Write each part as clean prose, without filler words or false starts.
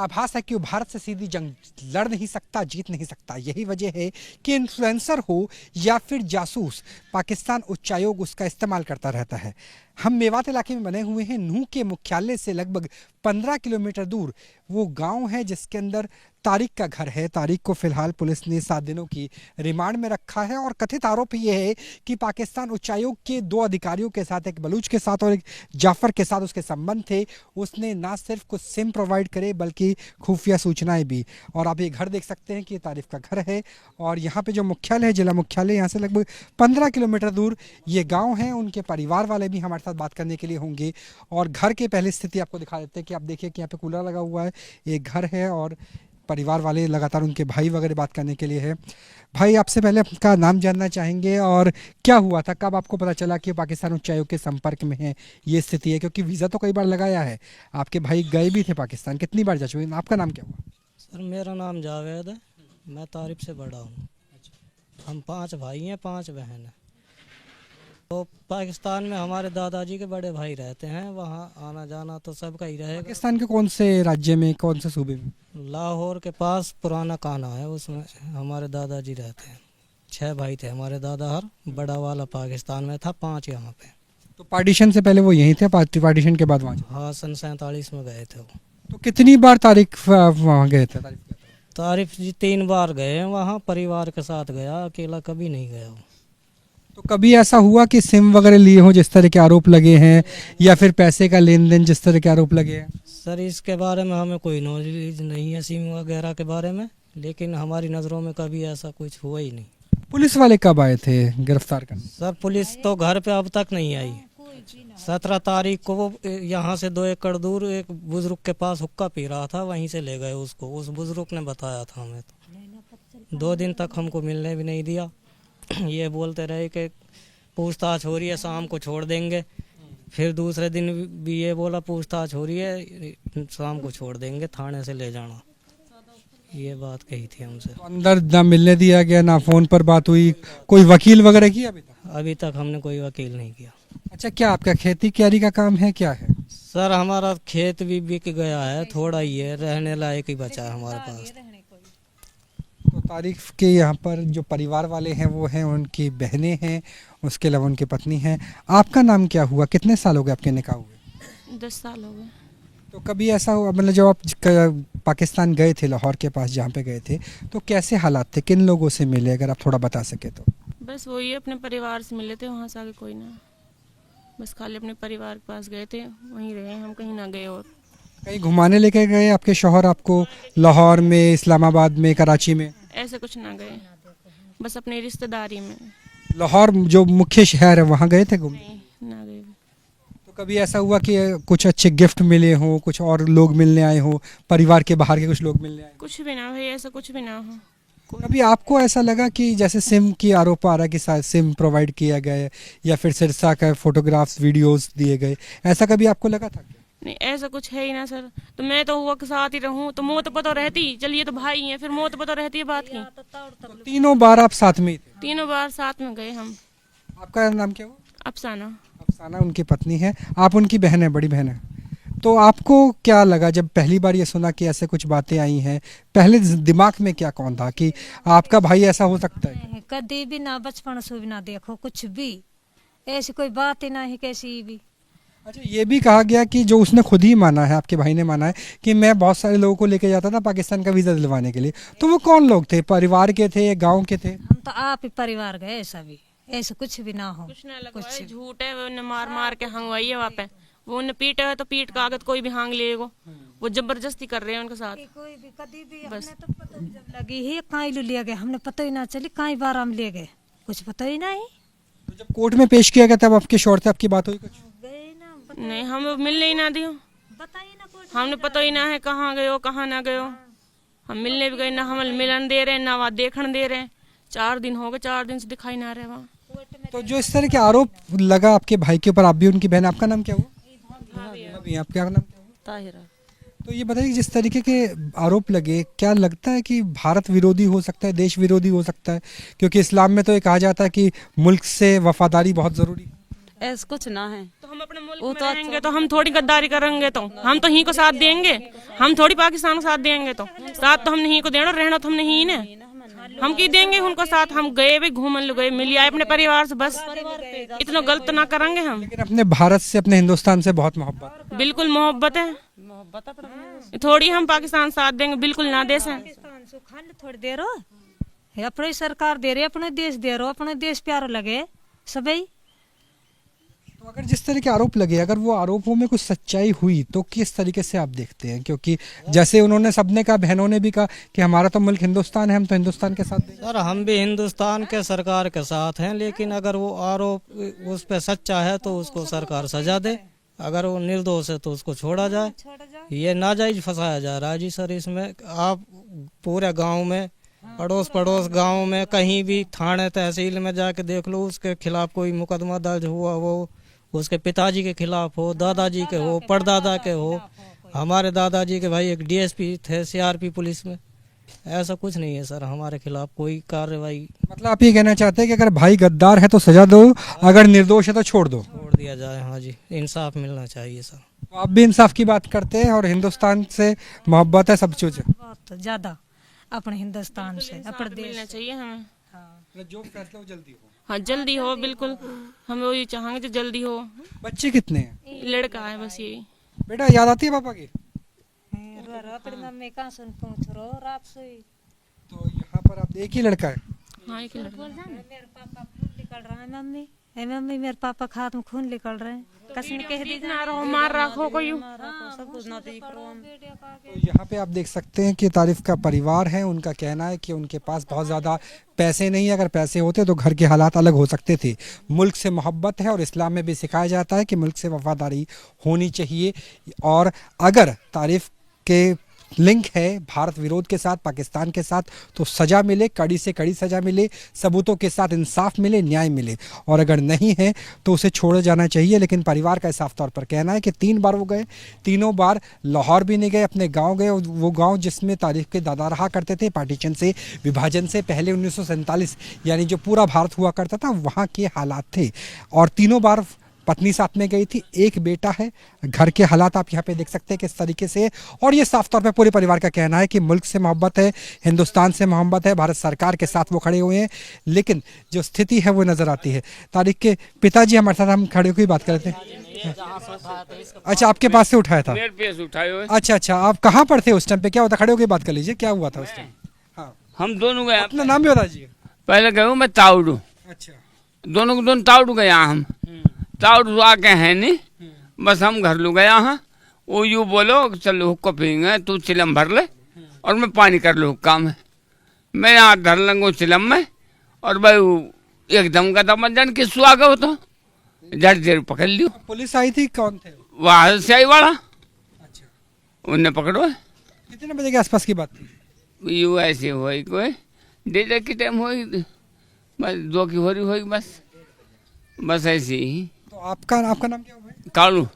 आभास है कि वो भारत से सीधी जंग लड़ नहीं सकता, जीत नहीं सकता। यही वजह है कि इन्फ्लुएंसर हो या फिर जासूस, पाकिस्तान उच्चायोग उसका इस्तेमाल करता रहता है। हम मेवात इलाके में बने हुए हैं। नूह के मुख्यालय से लगभग 15 किलोमीटर दूर वो गांव है जिसके अंदर तारिक का घर है। तारिक को फिलहाल पुलिस ने 7 दिनों की रिमांड में रखा है और कथित आरोप यह है कि पाकिस्तान उच्चायोग के 2 अधिकारियों के साथ, एक बलूच के साथ और एक जाफर के साथ उसके संबंध थे। उसने ना सिर्फ कुछ सिम प्रोवाइड करे बल्कि खुफिया सूचनाएं भी। और आप ये घर देख सकते हैं कि ये तारिफ का घर है और यहाँ पे जो मुख्यालय है, जिला मुख्यालय, यहाँ से लगभग 15 किलोमीटर दूर ये गाँव है। उनके परिवार वाले भी हमारे साथ बात करने के लिए होंगे और घर की पहली स्थिति आपको दिखा देते हैं कि आप देखिए कि यहाँ पे कूलर लगा हुआ है, एक घर है और परिवार वाले लगातार उनके भाई वगैरह बात करने के लिए है। भाई, आपसे पहले आपका नाम जानना चाहेंगे और क्या हुआ था, कब आपको पता चला कि पाकिस्तान उच्चायोग के संपर्क में है, ये स्थिति है? क्योंकि वीज़ा तो कई बार लगाया है, आपके भाई गए भी थे पाकिस्तान, कितनी बार जा चुके हैं? आपका नाम क्या हुआ? सर मेरा नाम जावेद है, मैं तारिफ से बड़ा हूँ। हम 5 भाई हैं, 5 बहन हैं। तो पाकिस्तान में हमारे दादाजी के बड़े भाई रहते हैं, वहाँ आना जाना तो सबका ही रहेगा। पाकिस्तान के कौन से राज्य में, कौन से सूबे में? लाहौर के पास पुराना काना है, उसमें हमारे दादाजी रहते हैं। 6 भाई थे हमारे दादा, हर बड़ा वाला पाकिस्तान में था, 5 यहाँ पे। तो पार्टीशन से पहले वो यहीं थे, पार्टीशन के बाद वहाँ? हाँ, सन 47 में गए थे वो। तो कितनी बार तारिक वहाँ गए थे? तारिफ जी 3 बार गए हैं वहाँ, परिवार के साथ गया, अकेला कभी नहीं गया वो। तो कभी ऐसा हुआ कि सिम वगैरह लिए हो जिस तरह के आरोप लगे हैं, या फिर पैसे का लेन देन जिस तरह के आरोप लगे हैं? सर इसके बारे में हमें कोई नॉलेज नहीं है, सिम वगैरह के बारे में, लेकिन हमारी नज़रों में कभी ऐसा कुछ हुआ ही नहीं। पुलिस वाले कब आए थे गिरफ्तार करने? सर पुलिस तो घर पे अब तक नहीं आई। 17 तारीख को वो यहाँ से 2 एकड़ दूर एक बुजुर्ग के पास हुक्का पी रहा था, वहीं से ले गए उसको। उस बुजुर्ग ने बताया था हमें। तो 2 दिन तक हमको मिलने भी नहीं दिया। ये बोलते रहे कि पूछताछ हो रही है, शाम को छोड़ देंगे। फिर दूसरे दिन भी ये बोला पूछताछ हो रही है, शाम को छोड़ देंगे, थाने से ले जाना। ये बात कही थी हमसे। तो अंदर ना मिलने दिया गया, ना फोन पर बात हुई? कोई वकील वगैरह किया अभी तक? अभी तक हमने कोई वकील नहीं किया। अच्छा, क्या आपका खेती क्यारी का काम है, क्या है? सर हमारा खेत भी बिक गया है, थोड़ा ही है, रहने लायक ही बचा है हमारे पास। तो तारिफ के यहाँ पर जो परिवार वाले हैं वो हैं, उनकी बहनें हैं, उसके अलावा उनकी पत्नी हैं। आपका नाम क्या हुआ? कितने साल हो गए आपके निकाह हुए? 10 साल हो गए। तो कभी ऐसा हुआ, मतलब जब आप पाकिस्तान गए थे, लाहौर के पास जहाँ पे गए थे, तो कैसे हालात थे, किन लोगों से मिले, अगर आप थोड़ा बता सके तो? बस वही अपने परिवार से मिले थे, वहाँ से आगे कोई ना, बस खाली अपने परिवार के पास गए थे, वहीं रहे हम, कहीं ना गए। और कहीं घुमाने लेके गए आपके शौहर आपको, लाहौर में, इस्लामाबाद में, कराची में? ऐसे कुछ ना गए, बस अपनी रिश्तेदारी में। लाहौर जो मुख्य शहर है वहाँ गए थे घूमने? नहीं, ना गए। तो कभी ऐसा हुआ कि कुछ अच्छे गिफ्ट मिले हों, कुछ और लोग मिलने आए हों, परिवार के बाहर के कुछ लोग मिलने आए? कुछ भी ना भाई, ऐसा कुछ भी ना हो। कभी आपको ऐसा लगा कि जैसे सिम की आरोप आ रहा है कि सिम प्रोवाइड किया गया या फिर सिरसा का फोटोग्राफ्स वीडियोस दिए गए, ऐसा कभी आपको लगा था? नहीं, ऐसा कुछ है ही ना सर। तो मैं तो हुआ के साथ ही रहूं तो मौत पता रहती, चलिए तो भाई हैं, फिर मौत पता रहती है बात की। तो तीनों बार आप साथ में ही थे? 3 बार साथ में गए हम। आपका नाम क्या हुआ? अफसाना। अफसाना उनकी पत्नी है, आप उनकी बहन है, बड़ी बहन है। तो आपको क्या लगा जब पहली बार ये सुना कि ऐसे कुछ बातें आई हैं? पहले दिमाग में क्या कौन था कि आपका भाई ऐसा हो सकता है? कभी भी ना, बचपन से भी ना देखो कुछ भी, ऐसी कोई बात ही नहीं कैसी भी। अच्छा, ये भी कहा गया कि जो उसने खुद ही माना है, आपके भाई ने माना है कि मैं बहुत सारे लोगों को लेके जाता था पाकिस्तान का वीज़ा दिलवाने के लिए। तो वो कौन लोग थे, परिवार के थे या गाँव के थे? हम तो आप ही परिवार गए, ऐसा भी, ऐसा कुछ भी ना हो। कुछ ना लगवाए, झूठ है, वो उन्हें मार मार के हंगवाई है वहाँ पे। वो उन्हें पीटा है तो पीट कागज कोई भी हांग लेगा, वो जबरदस्ती कर रहे हैं उनके साथ। कोई भी कभी भी हमने तो पता ही जब लगी ही काई ले गए, हमने पता ही ना चली काई बार हम ले गए, कुछ पता ही नहीं। तो जब कोर्ट में पेश किया गया तब आपके शौहर से आपकी बात हुई कुछ? गए ना, नहीं, हम मिलने ही ना दियो, बताइए ना कुछ। हमने पता ही ना है कहाँ गए हो कहाँ ना गए हो। हम मिलने भी गए ना, हम मिलन दे रहे हैं ना वहाँ देखने दे रहे हैं। 4 दिन हो गए, 4 दिन से दिखाई ना रहे वहाँ। तो जो इस तरह के आरोप लगा आपके भाई के ऊपर, आप भी उनकी बहन, आपका नाम क्या हुआ? अभी आपका नाम क्या हुआ? ताहिरा। तो ये बताइए, जिस तरीके के आरोप लगे, क्या लगता है कि भारत विरोधी हो सकता है, देश विरोधी हो सकता है? क्योंकि इस्लाम में तो ये कहा जाता है कि मुल्क से वफादारी बहुत ज़रूरी है। ऐसा कुछ ना है। तो हम अपने मुल्क वो में तो रहेंगे तो हम थोड़ी गद्दारी करेंगे, तो हम तो ही को साथ देंगे, हम थोड़ी पाकिस्तान को साथ देंगे। तो साथ तो हम नहीं को देना, रहना तो हम नहीं ने, हम की देंगे उनको साथ। हम गए भी घूमन लो गए, मिल आए अपने परिवार से, बस इतना गलत तो ना करेंगे हम। लेकिन अपने भारत से, अपने हिंदुस्तान से बहुत मोहब्बत। बिल्कुल मोहब्बत है, थोड़ी हम पाकिस्तान साथ देंगे, बिल्कुल ना दे सकें। पाकिस्तान से खाने थोड़ी देर हो, अपनी सरकार दे रही, अपने देश दे रहे, अपने देश प्यारो लगे सभी। तो अगर जिस तरह के आरोप लगे, अगर वो आरोपों में कुछ सच्चाई हुई तो किस तरीके से आप देखते हैं? क्योंकि जैसे उन्होंने, सबने कहा, बहनों ने भी कहा कि हमारा तो मुल्क हिंदुस्तान है, हम तो हिंदुस्तान के साथ देंगे। सर हम भी हिंदुस्तान के सरकार के साथ हैं, लेकिन अगर वो आरोप उस पर सच्चा है तो उसको सरकार सजा दे, अगर वो निर्दोष है तो उसको छोड़ा जाए। ये नाजायज फंसाया जा रहा है जी सर इसमें। आप पूरे गांव में, पड़ोस गांव में कहीं भी थाने तहसील में जाके देख लो, उसके खिलाफ कोई मुकदमा दर्ज हुआ, वो उसके पिताजी के खिलाफ हो, दादाजी के हो, परदादा के हो। हमारे दादाजी के भाई एक डीएसपी थे सीआरपी पुलिस में। ऐसा कुछ नहीं है सर हमारे खिलाफ कोई कार्रवाई। मतलब आप ये कहना चाहते हैं कि अगर भाई गद्दार है तो सजा दो, अगर निर्दोष है तो छोड़ दो, छोड़ दिया जाए। हाँ जी, इंसाफ मिलना चाहिए सर। तो आप भी इंसाफ की बात करते हैं और हिंदुस्तान से मोहब्बत है, सब कुछ। बहुत ज्यादा अपने हिंदुस्तान से, अपने मिलना देश। चाहिए हमें, जो फैसला हो जल्दी हो। हाँ जल्दी हो, बिल्कुल हम वही चाहेंगे जो जल्दी हो। बच्चे कितने हैं? लड़का है बस यही। बेटा याद आती है पापा की? अपनी मम्मी कहाँ सुन पूछ रो रात से। तो यहाँ पर आप, एक ही लड़का है? हाँ एक लड़का। मेरे पापा खून निकल रहा है, मम्मी ए मम्मी मेरे पापा के हाथ में खून निकल रहे हैं, कसम कह दी ना रहो, मार रखो कोई। सब कुछ ना देख रहा हूँ। तो यहाँ पे आप देख सकते हैं कि तारिफ का परिवार है, उनका कहना है कि उनके पास बहुत ज़्यादा पैसे नहीं है, अगर पैसे होते तो घर के हालात अलग हो सकते थे। मुल्क से मोहब्बत है और इस्लाम में भी सिखाया जाता है कि मुल्क से वफादारी होनी चाहिए। और अगर तारिफ के लिंक है भारत विरोध के साथ, पाकिस्तान के साथ, तो सज़ा मिले, कड़ी से कड़ी सज़ा मिले, सबूतों के साथ इंसाफ मिले, न्याय मिले। और अगर नहीं है तो उसे छोड़ा जाना चाहिए। लेकिन परिवार का साफ तौर पर कहना है कि 3 बार वो गए, तीनों बार लाहौर भी नहीं गए, अपने गांव गए। वो गांव जिसमें तारिफ के दादा रहा करते थे, पार्टीशन से, विभाजन से पहले 1947 यानी जो पूरा भारत हुआ करता था, वहाँ के हालात थे। और तीनों बार पत्नी साथ में गई थी, एक बेटा है। घर के हालात आप यहाँ पे देख सकते हैं किस तरीके से। और ये साफ तौर पे पूरे परिवार का कहना है कि मुल्क से मोहब्बत है, हिंदुस्तान से मोहब्बत है, भारत सरकार के साथ वो खड़े हुए हैं। लेकिन जो स्थिति है वो नज़र आती है। तारिक के पिताजी हमारे साथ, हम खड़े होकर बात कर रहे थे। अच्छा, आपके पास से उठाया था? मेरे पेश उठाए हुए। अच्छा, आप कहाँ पर थे उस टाइम पे? क्या होता, खड़े होकर बात कर लीजिए, क्या हुआ था उस टाइम? हाँ, हम दोनों गए। अपना नाम भी बता दीजिए। पहले गए मैं ताउडू, अच्छा, दोनों को दोनों ताउडू गया हम। ताउडू आके है नहीं, बस हम घर लो गया हाँ। वो यूँ बोलो चलो हुक्का पीएंगे, तू चिलम भर ले और मैं पानी कर लो हुक्का में। मैं यहाँ धर लंगो चिलम में, और भाई एकदम का दम जन किसु आ गए तो जड़ देर पकड़ लियो। पुलिस आई थी? कौन थे? वहाँ से आई वाला, अच्छा, उन्हें पकड़ो। कितने बजे के आसपास की बात थी? यू ऐसे हुआ कोई 1:30 की टाइम हुई, बस 2 की हो रही होगी, बस ऐसे ही। तो आपका नाम क्या हुआ? कालू।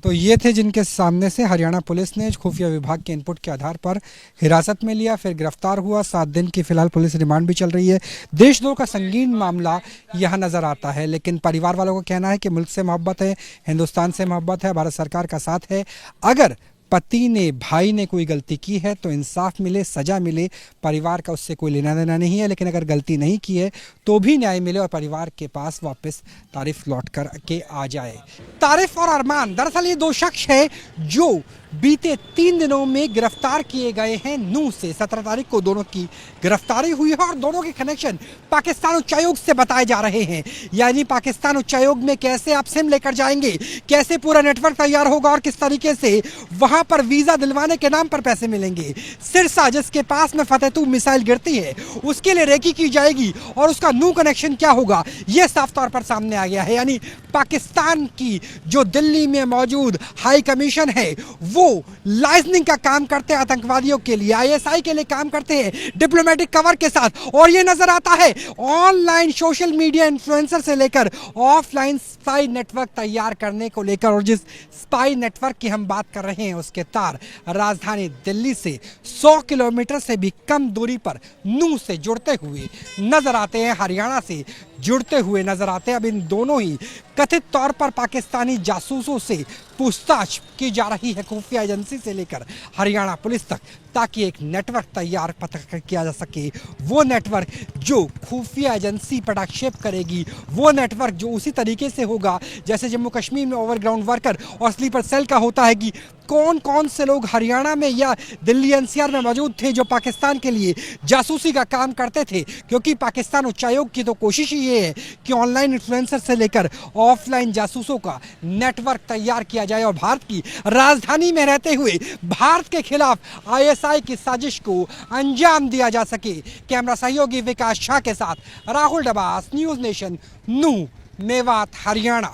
तो ये थे जिनके सामने से हरियाणा पुलिस ने खुफिया विभाग के इनपुट के आधार पर हिरासत में लिया, फिर गिरफ्तार हुआ। 7 दिन की फिलहाल पुलिस रिमांड भी चल रही है। देशद्रोह का संगीन मामला यहाँ नजर आता है, लेकिन परिवार वालों का कहना है कि मुल्क से मोहब्बत है, हिंदुस्तान से मोहब्बत है, भारत सरकार का साथ है। अगर पति ने, भाई ने कोई गलती की है तो इंसाफ मिले, सजा मिले, परिवार का उससे कोई लेना देना नहीं है। लेकिन अगर गलती नहीं की है तो भी न्याय मिले और परिवार के पास वापस तारिफ लौट कर के आ जाए। तारिफ और अरमान दरअसल ये 2 शख्स है जो बीते 3 दिनों में गिरफ्तार किए गए हैं नूह से। 17 तारीख को दोनों की गिरफ्तारी हुई है और दोनों के कनेक्शन पाकिस्तान उच्चायोग से बताए जा रहे हैं। यानी पाकिस्तान उच्चायोग में कैसे आप सिम लेकर जाएंगे, कैसे पूरा नेटवर्क तैयार होगा और किस तरीके से वहां पर वीजा दिलवाने के नाम पर पैसे मिलेंगे। सिरसा जिसके पास में फतेहतूब मिसाइल गिरती है, उसके लिए रेकी की जाएगी और उसका नूह कनेक्शन क्या होगा, यह साफ तौर पर सामने आ गया है। यानी पाकिस्तान की जो दिल्ली में मौजूद हाई कमीशन है वो लाइजनिंग का काम करते हैं आतंकवादियों के लिए, आईएसआई के लिए काम करते हैं डिप्लोमेटिक कवर के साथ। और ये नजर आता है ऑनलाइन सोशल मीडिया इन्फ्लुएंसर से लेकर ऑफलाइन स्पाई नेटवर्क तैयार करने को लेकर। और जिस स्पाई नेटवर्क की हम बात कर रहे हैं उसके तार राजधानी दिल्ली से 100 किलोमीटर से भी कम दूरी पर नूह से जुड़ते हुए नजर आते हैं। हरियाणा से जुड़ते हुए नजर आते हैं। अब इन दोनों ही कथित तौर पर पाकिस्तानी जासूसों से पूछताछ की जा रही है, खुफिया एजेंसी से लेकर हरियाणा पुलिस तक, ताकि एक नेटवर्क तैयार पता किया जा सके। वो नेटवर्क जो खुफिया एजेंसी पटाक्षेप करेगी, वो नेटवर्क जो उसी तरीके से होगा जैसे जम्मू कश्मीर में ओवरग्राउंड वर्कर और स्लीपर सेल का होता है, कि कौन कौन से लोग हरियाणा में या दिल्ली एनसीआर में मौजूद थे जो पाकिस्तान के लिए जासूसी का काम करते थे। क्योंकि पाकिस्तान उच्चायोग की तो कोशिश ही ये है कि ऑनलाइन इन्फ्लुएंसर से लेकर ऑफलाइन जासूसों का नेटवर्क तैयार किया जाए और भारत की राजधानी में रहते हुए भारत के खिलाफ आईएसआई की साजिश को अंजाम दिया जा सके। कैमरा सहयोगी विकास शाह के साथ राहुल डबास, न्यूज नेशन, नूह, मेवात, हरियाणा।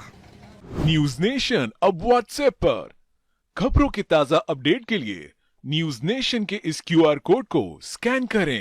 न्यूज नेशन अब व्हाट्सएप पर खबरों के ताजा अपडेट के लिए न्यूज नेशन के इस क्यूआर कोड को स्कैन करें।